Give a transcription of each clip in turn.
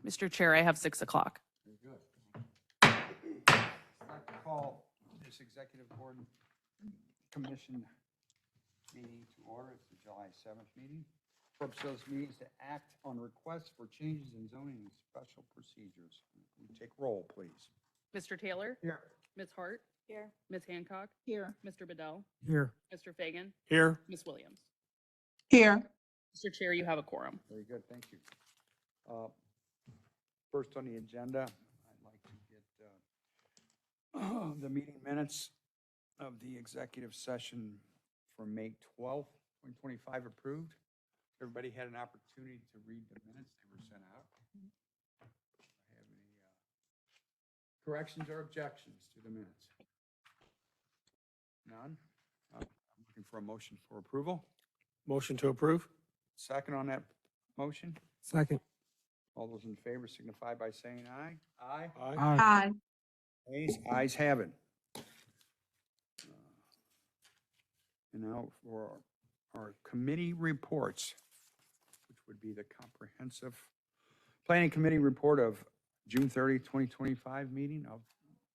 Mr. Chair, I have 6 o'clock. Very good. I'd like to call this Executive Board Commission meeting to order. It's the July 7th meeting. Purpose of this meeting is to act on requests for changes in zoning and special procedures. Can you take roll, please? Mr. Taylor? Here. Ms. Hart? Here. Ms. Hancock? Here. Mr. Bedell? Here. Mr. Fagan? Here. Ms. Williams? Here. Mr. Chair, you have a quorum. Very good, thank you. First on the agenda, I'd like to get the meeting minutes of the executive session for May 12th, 2025 approved. Everybody had an opportunity to read the minutes, they were sent out. Have any corrections or objections to the minutes? None? I'm looking for a motion for approval. Motion to approve? Second on that motion? Second. All those in favor signify by saying aye. Aye. Aye. Aye. Ayes have it. And now for our committee reports, which would be the comprehensive planning committee report of June 30, 2025 meeting of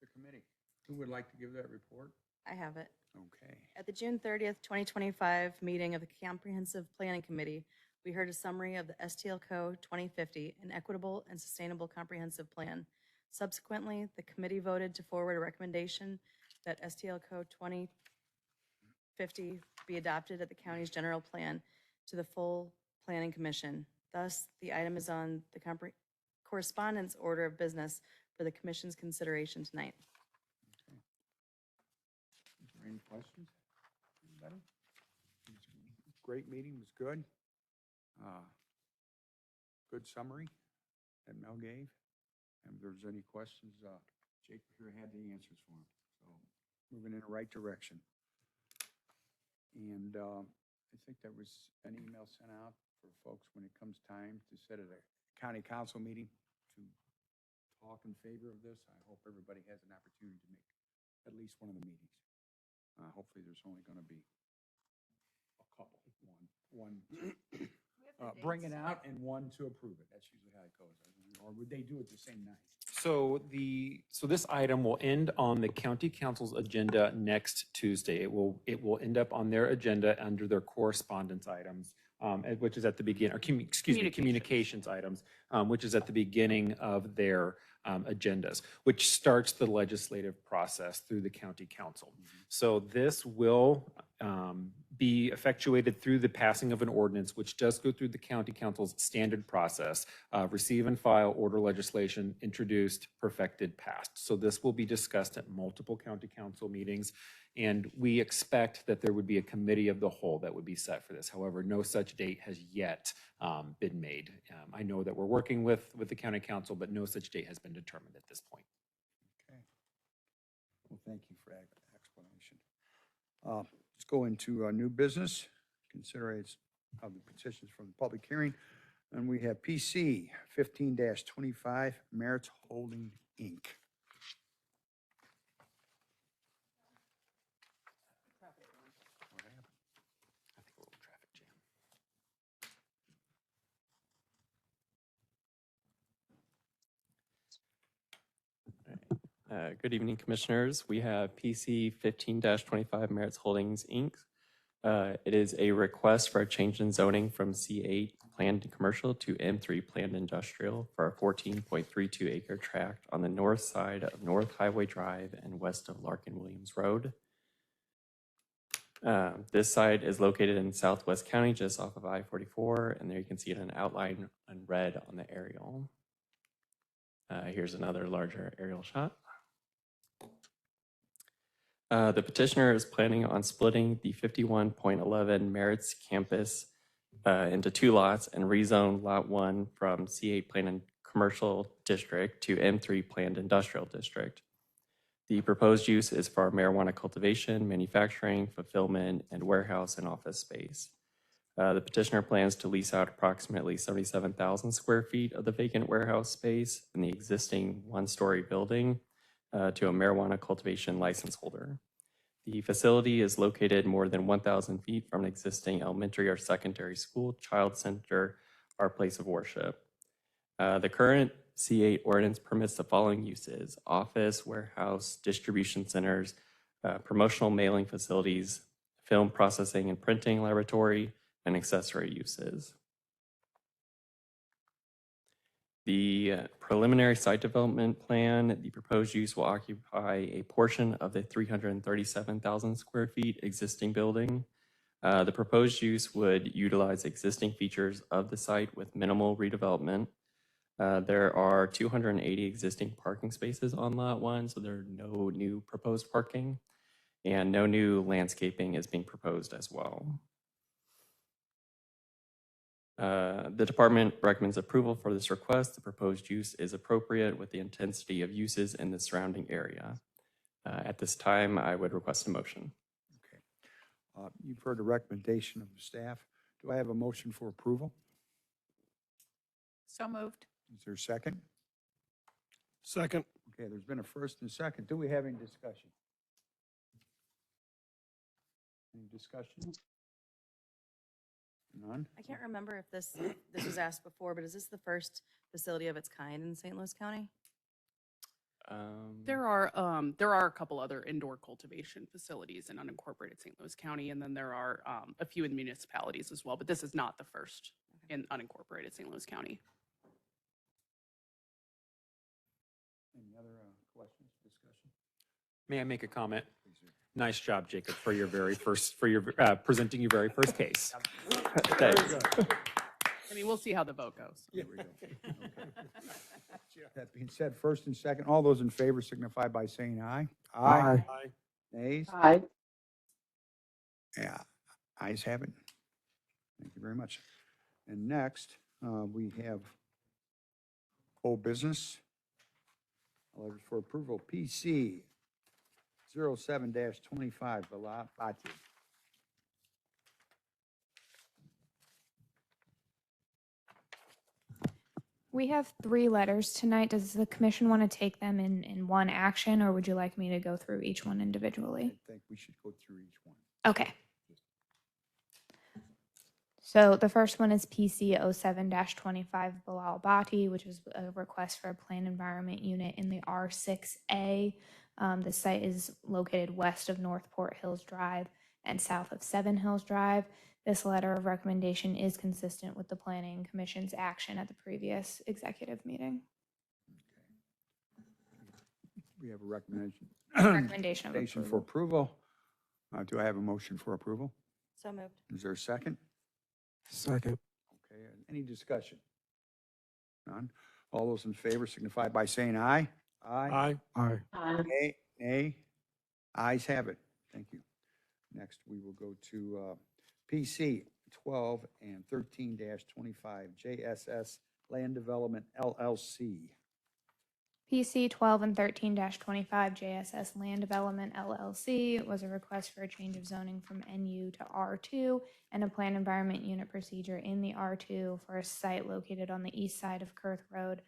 the committee. Who would like to give that report? I have it. Okay. At the June 30th, 2025 meeting of the Comprehensive Planning Committee, we heard a summary of the STLCO 2050, an equitable and sustainable comprehensive plan. Subsequently, the committee voted to forward a recommendation that STLCO 2050 be adopted at the county's general plan to the full planning commission. Thus, the item is on the correspondence order of business for the commission's consideration tonight. Is there any questions? Anybody? Great meeting, was good. Good summary that Mel gave. And if there's any questions, Jake here had the answers for him. So moving in the right direction. And I think there was an email sent out for folks when it comes time to set at a county council meeting to talk in favor of this. I hope everybody has an opportunity to make at least one of the meetings. Hopefully there's only going to be a couple, one bring it out and one to approve it. That's usually how it goes. Or would they do it the same night? So this item will end on the county council's agenda next Tuesday. It will end up on their agenda under their correspondence items, which is at the beginning, or communications items, which is at the beginning of their agendas, which starts the legislative process through the county council. So this will be effectuated through the passing of an ordinance, which does go through the county council's standard process, receive and file, order legislation, introduced, perfected, passed. So this will be discussed at multiple county council meetings, and we expect that there would be a committee of the whole that would be set for this. However, no such date has yet been made. I know that we're working with the county council, but no such date has been determined at this point. Okay. Well, thank you for that explanation. Let's go into new business. Consideration of the petitions from the public hearing. And we have PC 15-25 Merritt's Holding, Inc. What happened? I think a little traffic jam. Good evening, Commissioners. We have PC 15-25 Merritt's Holdings, Inc. It is a request for a change in zoning from C8 planned commercial to M3 planned industrial for a 14.32 acre tract on the north side of North Highway Drive and west of Larkin Williams Road. This site is located in Southwest County, just off of I-44, and there you can see it in outline in red on the aerial. Here's another larger aerial shot. The petitioner is planning on splitting the 51.11 Merritt's campus into 2 lots and rezone Lot 1 from C8 Planned Commercial District to M3 Planned Industrial District. The proposed use is for marijuana cultivation, manufacturing, fulfillment, and warehouse and office space. The petitioner plans to lease out approximately 77,000 square feet of the vacant warehouse space in the existing 1-story building to a marijuana cultivation license holder. The facility is located more than 1,000 feet from an existing elementary or secondary school, child center, or place of worship. The current C8 ordinance permits the following uses: office, warehouse, distribution centers, promotional mailing facilities, film processing and printing laboratory, and accessory uses. The preliminary site development plan, the proposed use will occupy a portion of the 337,000 square feet existing building. The proposed use would utilize existing features of the site with minimal redevelopment. There are 280 existing parking spaces on Lot 1, so there are no new proposed parking, and no new landscaping is being proposed as well. The department recommends approval for this request. The proposed use is appropriate with the intensity of uses in the surrounding area. At this time, I would request a motion. Okay. You've heard the recommendation of the staff. Do I have a motion for approval? So moved. Is there a second? Second. Okay, there's been a first and a second. Do we have any discussion? Any discussion? None? I can't remember if this was asked before, but is this the first facility of its kind in St. Louis County? There are a couple other indoor cultivation facilities in unincorporated St. Louis County, and then there are a few in municipalities as well, but this is not the first in unincorporated St. Louis County. Any other questions, discussion? May I make a comment? Please do. Nice job, Jacob, for your very first, for your, presenting your very first case. Thanks. I mean, we'll see how the vote goes. There we go. Okay. That being said, first and second, all those in favor signify by saying aye. Aye. Nays? Aye. Yeah, ayes have it. Thank you very much. And next, we have old business. Letters for approval, PC 07-25, Bala Bati. We have 3 letters tonight. Does the commission want to take them in one action, or would you like me to go through each one I individually? think we should go through each one. Okay. So the first one is PC 07-25 Bilal Bati, which is a request for a planned environment unit in the R6A. The site is located west of Northport Hills Drive and south of Seven Hills Drive. This letter of recommendation is consistent with the Planning Commission's action at the previous executive meeting. We have a recommendation. Recommendation of Recommendation for approval. approval. Do I have a motion for approval? So moved. Is there a second? Second. Okay, any discussion? None? All those in favor signify by saying aye. Aye. Aye. Aye. Nay, nay. Ayes have it. Thank you. Next, we will go to PC 12 and 13-25 JSS Land Development LLC. PC 12 and 13-25 JSS Land Development LLC was a request for a change of zoning from NU to R2 and a planned environment unit procedure in the R2 for a site located on the east side of Kurth Road,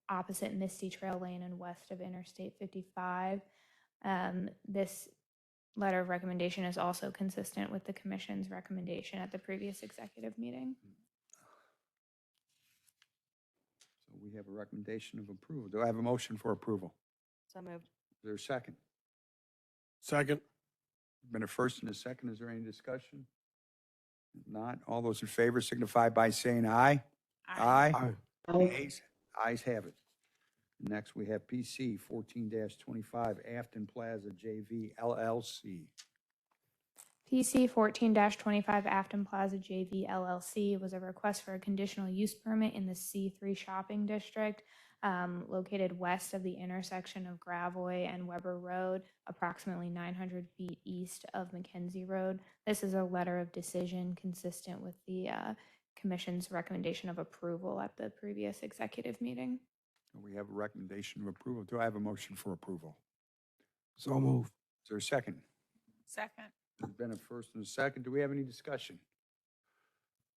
opposite Misty Trail Lane and west of Interstate 55. This letter of recommendation is also consistent with the commission's recommendation at the previous executive meeting. So we have a recommendation of approval. Do I have a motion for approval? So moved. Is there a second? Second. Been a first and a second. Is there any discussion? If not, all those in favor signify by saying aye. Aye. Aye. Ayes, ayes have it. Next, we have PC 14-25 Afton Plaza JV LLC. PC 14-25 Afton Plaza JV LLC was a request for a conditional use permit in the C3 shopping district located west of the intersection of Gravois and Weber Road, approximately 900 feet east of McKenzie Road. This is a letter of decision consistent with the Commission's recommendation of approval at the previous executive meeting. We have a recommendation of approval. Do I have a motion for approval? So moved. Is there a second? Second. There's been a first and a second. Do we have any discussion?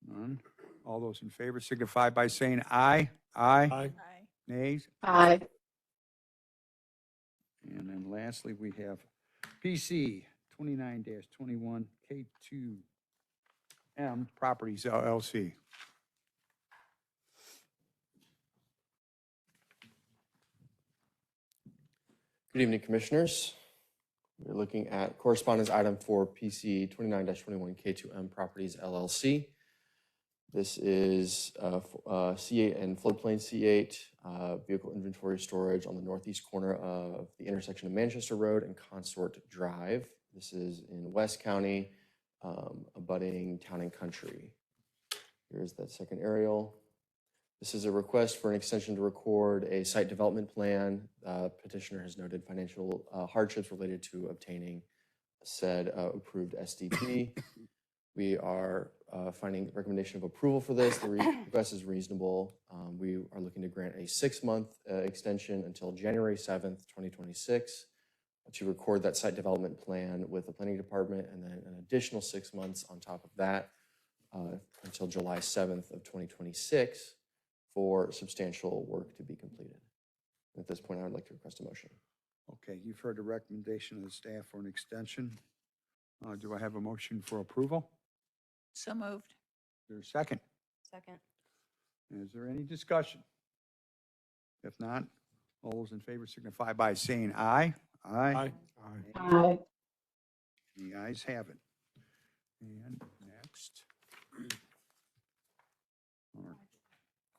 None. All those in favor signify by saying aye. Aye. Aye. Aye. Nays? Aye. And then lastly, we have PC 29-21 K2M Properties LLC. Good evening, Commissioners. We're looking at correspondence item for PC 29-21 K2M Properties LLC. This is C8 and floodplain C8, vehicle inventory storage on the northeast corner of the intersection of Manchester Road and Consort Drive. This is in West County, abutting Town and Country. Here's that second aerial. This is a request for an extension to record a site development plan. Petitioner has noted financial hardships related to obtaining said approved SDP. We are finding recommendation of approval for this. The request is reasonable. We are looking to grant a 6-month extension until January 7th, 2026 to record that site development plan with the planning department, and then an additional 6 months on top of that until July 7th of 2026 for substantial work to be completed. At this point, I would like to request a motion. Okay, you've heard the recommendation of the staff for an extension. Do I have a motion for approval? So moved. Is there a second? Second. Is there any discussion? If not, all those in favor signify by saying aye. Aye. Aye. The ayes have it. And next, our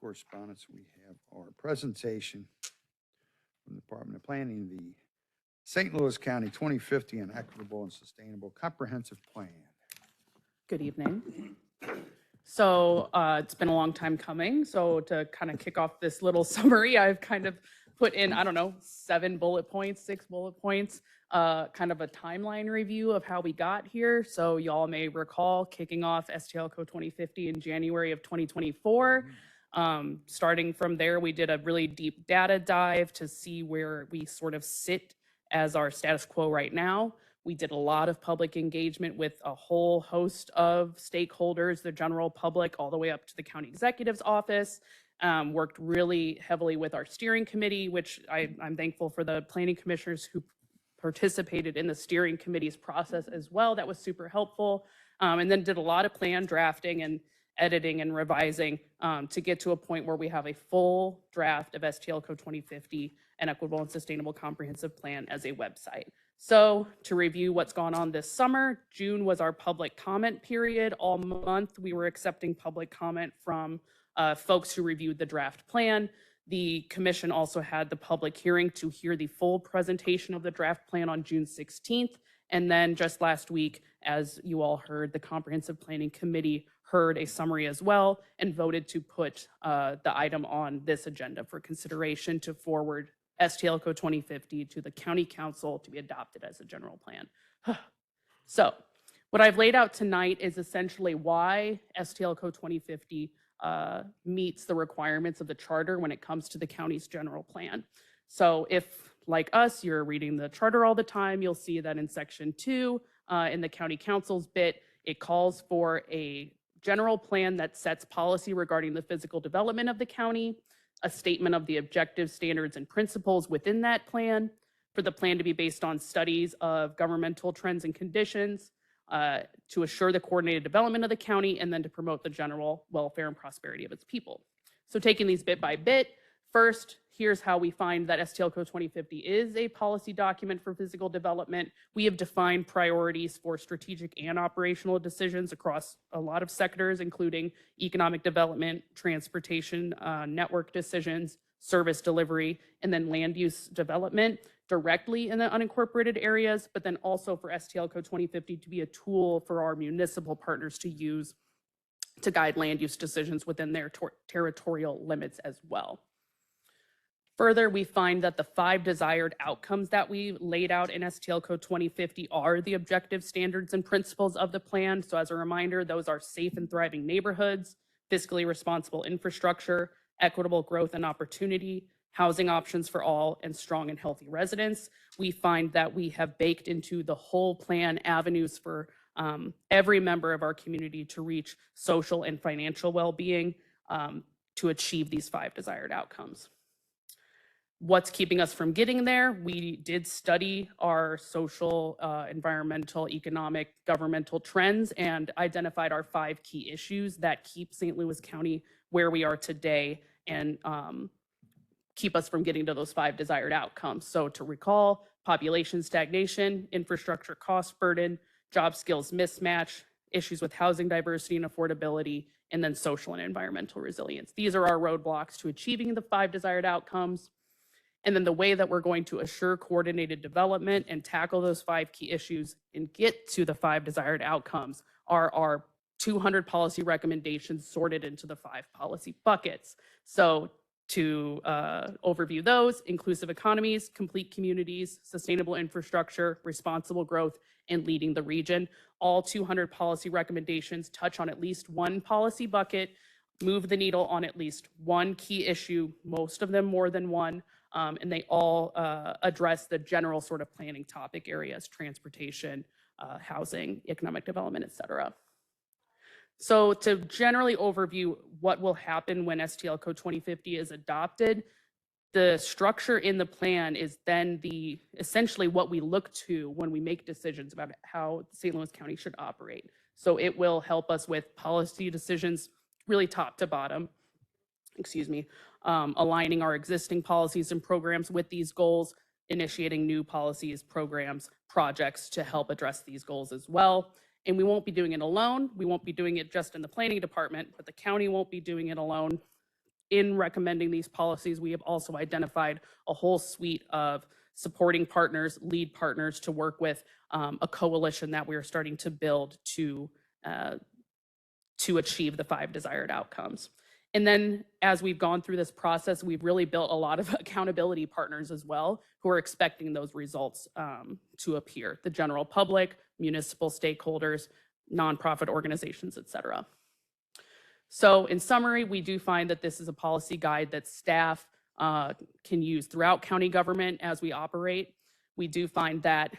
correspondence, we have our presentation from the Department of Planning, the St. Louis County 2050 and Equitable and Sustainable Comprehensive Plan. Good evening. So it's been a long time coming. So to kind of kick off this little summary, I've kind of put in, I don't know, 7 bullet points, 6 bullet points, kind of a timeline review of how we got here. So y'all may recall kicking off STLCO 2050 in January of 2024. Starting from there, we did a really deep data dive to see where we sort of sit as our status quo right now. We did a lot of public engagement with a whole host of stakeholders, the general public, all the way up to the county executive's office. Worked really heavily with our steering committee, which I'm thankful for the planning commissioners who participated in the steering committee's process as well. That was super helpful. And then did a lot of plan drafting and editing and revising to get to a point where we have a full draft of STLCO 2050, an Equitable and Sustainable Comprehensive Plan, as a website. So to review what's gone on this summer, June was our public comment period. All month we were accepting public comment from folks who reviewed the draft plan. The commission also had the public hearing to hear the full presentation of the draft plan on June 16th. And then just last week, as you all heard, the Comprehensive Planning Committee heard a summary as well and voted to put the item on this agenda for consideration to forward STLCO 2050 to the county council to be adopted as a general plan. So what I've laid out tonight is essentially why STLCO 2050 meets the requirements of the charter when it comes to the county's general plan. So if, like us, you're reading the charter all the time, you'll see that in section 2, in the county council's bit, it calls for a general plan that sets policy regarding the physical development of the county, a statement of the objectives, standards, and principles within that plan, for the plan to be based on studies of governmental trends and conditions, to assure the coordinated development of the county, and then to promote the general welfare and prosperity of its people. So taking these bit by bit, first, here's how we find that STLCO 2050 is a policy document for physical development. We have defined priorities for strategic and operational decisions across a lot of sectors, including economic development, transportation, network decisions, service delivery, and then land use development directly in the unincorporated areas, but then also for STLCO 2050 to be a tool for our municipal partners to use to guide land use decisions within their territorial limits as well. Further, we find that the 5 desired outcomes that we laid out in STLCO 2050 are the objective standards and principles of the plan. So as a reminder, those are safe and thriving neighborhoods, fiscally responsible infrastructure, equitable growth and opportunity, housing options for all, and strong and healthy residents. We find that we have baked into the whole plan avenues for every member of our community to reach social and financial well-being to achieve these 5 desired outcomes. What's keeping us from getting there? We did study our social, environmental, economic, governmental trends and identified our 5 key issues that keep St. Louis County where we are today and keep us from getting to those 5 desired outcomes. So to recall, population stagnation, infrastructure cost burden, job skills mismatch, issues with housing diversity and affordability, and then social and environmental resilience. These are our roadblocks to achieving the 5 desired outcomes. And then the way that we're going to assure coordinated development and tackle those 5 key issues and get to the 5 desired outcomes are our 200 policy recommendations sorted into the 5 policy buckets. So to overview those: inclusive economies, complete communities, sustainable infrastructure, responsible growth, and leading the region. All 200 policy recommendations touch on at least one policy bucket, move the needle on at least one key issue, most of them more than one, and they all address the general sort of planning topic areas: transportation, housing, economic development, et cetera. So to generally overview what will happen when STL Code 2050 is adopted, the structure in the plan is then essentially what we look to when we make decisions about how St. Louis County should operate. So it will help us with policy decisions, really top to bottom, aligning our existing policies and programs with these goals, initiating new policies, programs, projects to help address these goals as well. And we won't be doing it alone. We won't be doing it just in the planning department, but the county won't be doing it alone. In recommending these policies, we have also identified a whole suite of supporting partners, lead partners to work with, a coalition that we are starting to build to achieve the 5 desired outcomes. And then as we've gone through this process, we've really built a lot of accountability partners as well, who are expecting those results to appear: the general public, municipal stakeholders, nonprofit organizations, et cetera. So in summary, we do find that this is a policy guide that staff can use throughout county government as we operate. We do find that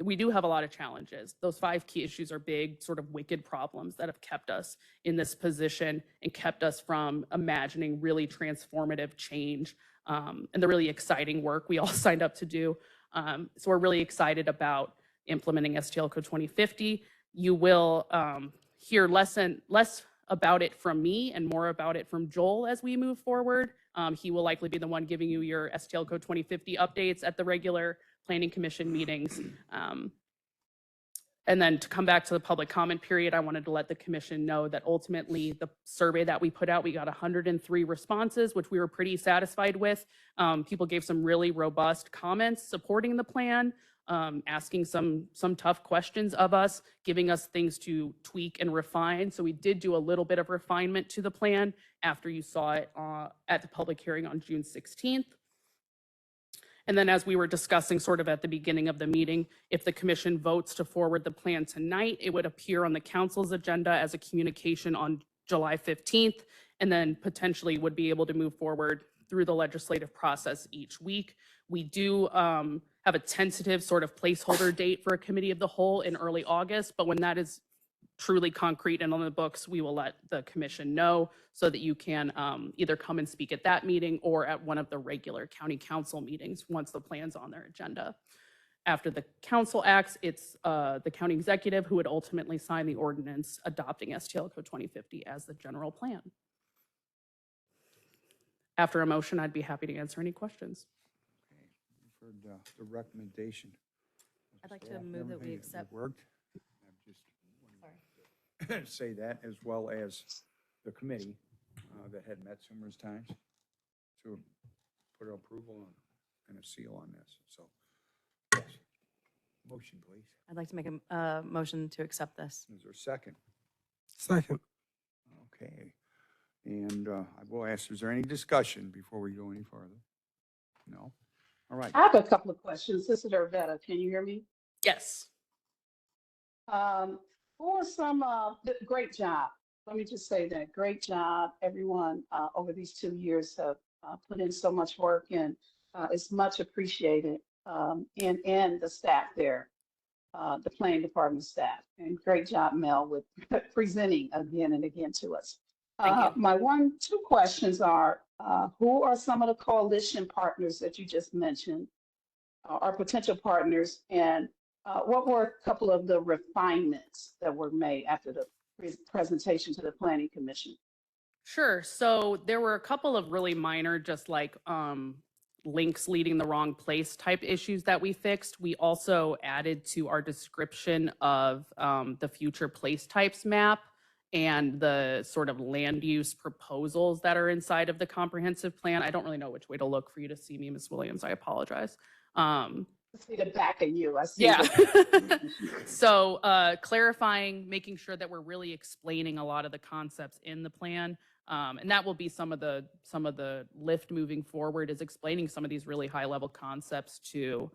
we do have a lot of challenges. Those 5 key issues are big, sort of wicked problems that have kept us in this position and kept us from imagining really transformative change and the really exciting work we all signed up to do. So we're really excited about implementing STL Code 2050. You will hear less about it from me and more about it from Joel as we move forward. He will likely be the one giving you your STL Code 2050 updates at the regular Planning Commission meetings. And then to come back to the public comment period, I wanted to let the commission know that ultimately the survey that we put out, we got 103 responses, which we were pretty satisfied with. People gave some really robust comments supporting the plan, asking some tough questions of us, giving us things to tweak and refine. So we did do a little bit of refinement to the plan after you saw it at the public hearing on June 16th. And then as we were discussing sort of at the beginning of the meeting, if the commission votes to forward the plan tonight, it would appear on the council's agenda as a communication on July 15th, and then potentially would be able to move forward through the legislative process each week. We do have a tentative sort of placeholder date for a committee of the whole in early August, but when that is truly concrete and on the books, we will let the commission know so that you can either come and speak at that meeting or at one of the regular county council meetings once the plan's on their agenda. After the council acts, it's the county executive who would ultimately sign the ordinance adopting STL Code 2050 as the general plan. After a motion, I'd be happy to answer any questions. Okay, you've heard the recommendation. I'd like to move that we Everything accept. Worked. I just say that, as well as the committee that had met numerous times to put an approval and a seal on this. So, yes. Motion, please. I'd like to make a motion to accept this. Is there a second? Second. Okay. And I will ask, is there any discussion before we go any further? No? All right. I have a couple of questions. This is Arvetta. Can you hear me? Yes. For some, great job. Let me just say that. Great job. Everyone over these 2 years have put in so much work, and it's much appreciated. And the staff there, the planning department staff. And great job, Mel, with presenting again and again to us. My 2 questions are, who are some of the coalition partners that you just mentioned, our potential partners, and what were a couple of the refinements that were made after the presentation to the Planning Commission? Sure. So there were a couple of really minor, just like links leading the wrong place type issues that we fixed. We also added to our description of the future place types map and the sort of land use proposals that are inside of the comprehensive plan. I don't really know which way to look for you to see me, Ms. Williams. I apologize. I see the back of you. I see. Yeah. the- So clarifying, making sure that we're really explaining a lot of the concepts in the plan. And that will be some of the lift moving forward, is explaining some of these really high level concepts to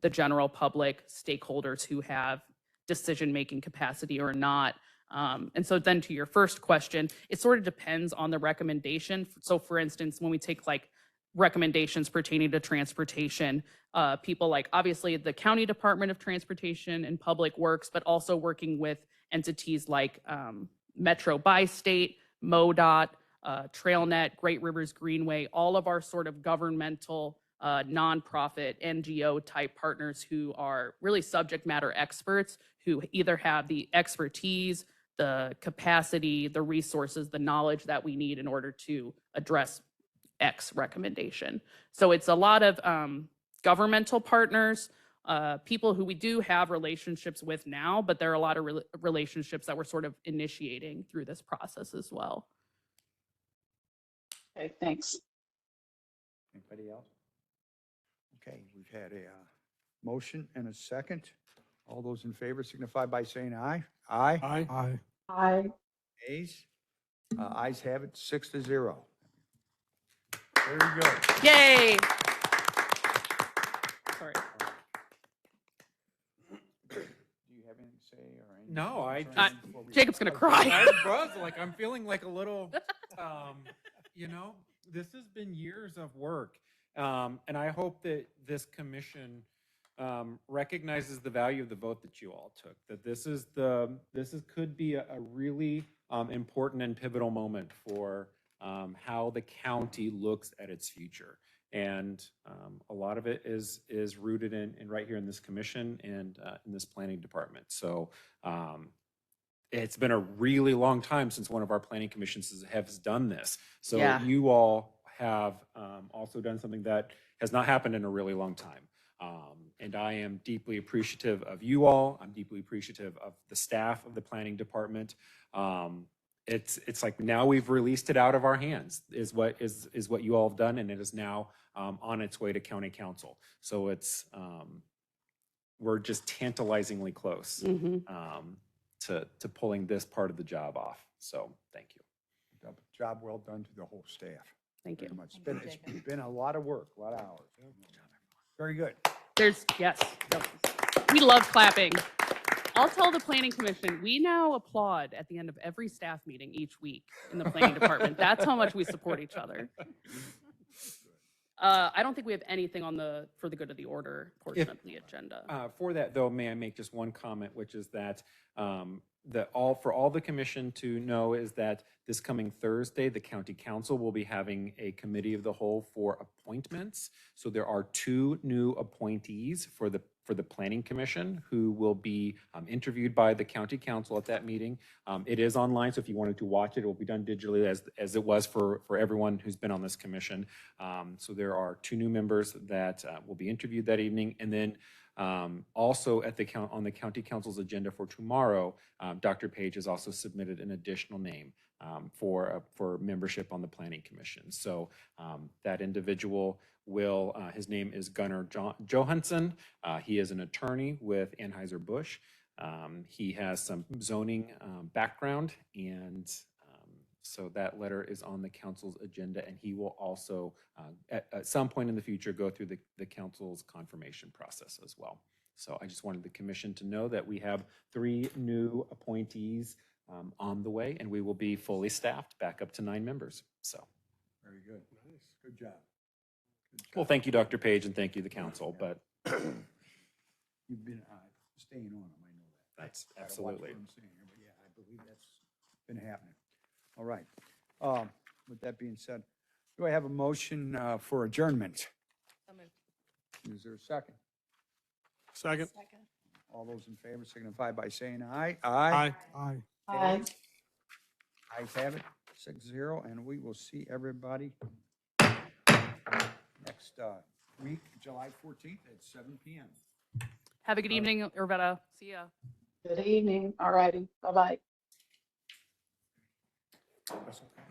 the general public, stakeholders who have decision making capacity or not. And so then to your first question, it sort of depends on the recommendation. So for instance, when we take like recommendations pertaining to transportation, people like obviously the County Department of Transportation and Public Works, but also working with entities like Metro Bi-State, MoDOT, TrailNet, Great Rivers Greenway, all of our sort of governmental, nonprofit, NGO type partners who are really subject matter experts who either have the expertise, the capacity, the resources, the knowledge that we need in order to address X recommendation. So it's a lot of governmental partners, people who we do have relationships with now, but there are a lot of relationships that we're sort of initiating through this process as well. Okay, thanks. Anybody else? Okay, we've had a motion and a second. All those in favor signify by saying aye. Aye. Aye. Aye. I Ayes? Ayes have it, 6-0. Very good. Yay! Sorry. Do you have anything to say or anything? No, I concerns just- before we- Jacob's gonna I cry. was like, I'm feeling like a little, you know, this has been years of work. And I hope that this commission recognizes the value of the vote that you all took, that could be a really important and pivotal moment for how the county looks at its future. And a lot of it is rooted in right here in this commission and in this planning department. So it's been a really long time since one of our planning commissions has done this. So Yeah. you all have also done something that has not happened in a really long time. And I am deeply appreciative of you all. I'm deeply appreciative of the staff of the planning department. It's like now we've released it out of our hands is what you all have done, and it is now on its way to county council. So it's we're just tantalizingly close to pulling this part of the job off. So thank you. Job well done to the whole staff. Thank Very you. much. It's been a lot of work, a lot of hours. Very good. Yes. We love clapping. I'll tell the planning commission, we now applaud at the end of every staff meeting each week in the planning department. That's how much we support each other. I don't think we have anything on for the good of the order portion of the agenda. For that, though, may I make just one comment, which is that for all the commission to know is that this coming Thursday, the county council will be having a committee of the whole for appointments. So there are 2 new appointees for the planning commission who will be interviewed by the county council at that meeting. It is online, so if you wanted to watch it, it will be done digitally as it was for everyone who's been on this commission. So there are 2 new members that will be interviewed that evening. And then also on the county council's agenda for tomorrow, Dr. Page has also submitted an additional name for membership on the planning commission. So that individual his name is Gunnar Johansson. He is an attorney with Anheuser-Busch. He has some zoning background, and so that letter is on the council's agenda, and he will also at some point in the future go through the council's confirmation process as well. So I just wanted the commission to know that we have 3 new appointees on the way, and we will be fully staffed back up to 9 members. So, Very good. Nice. Good job. well, thank you, Dr. Page, and thank you, the council, but You've been staying on them, I know that. that's I gotta watch absolutely. what I'm saying here, but yeah, I believe that's been happening. All right. With that being said, do I have a motion for adjournment? So moved. Is there a second? Second. All those in favor signify by saying aye. Aye. Aye. I Ayes have it, 6-0, and we will see everybody next week, July 14th at 7 p.m. Have a good evening, Irvetta. See ya. Good evening. All righty. Bye-bye. That's okay.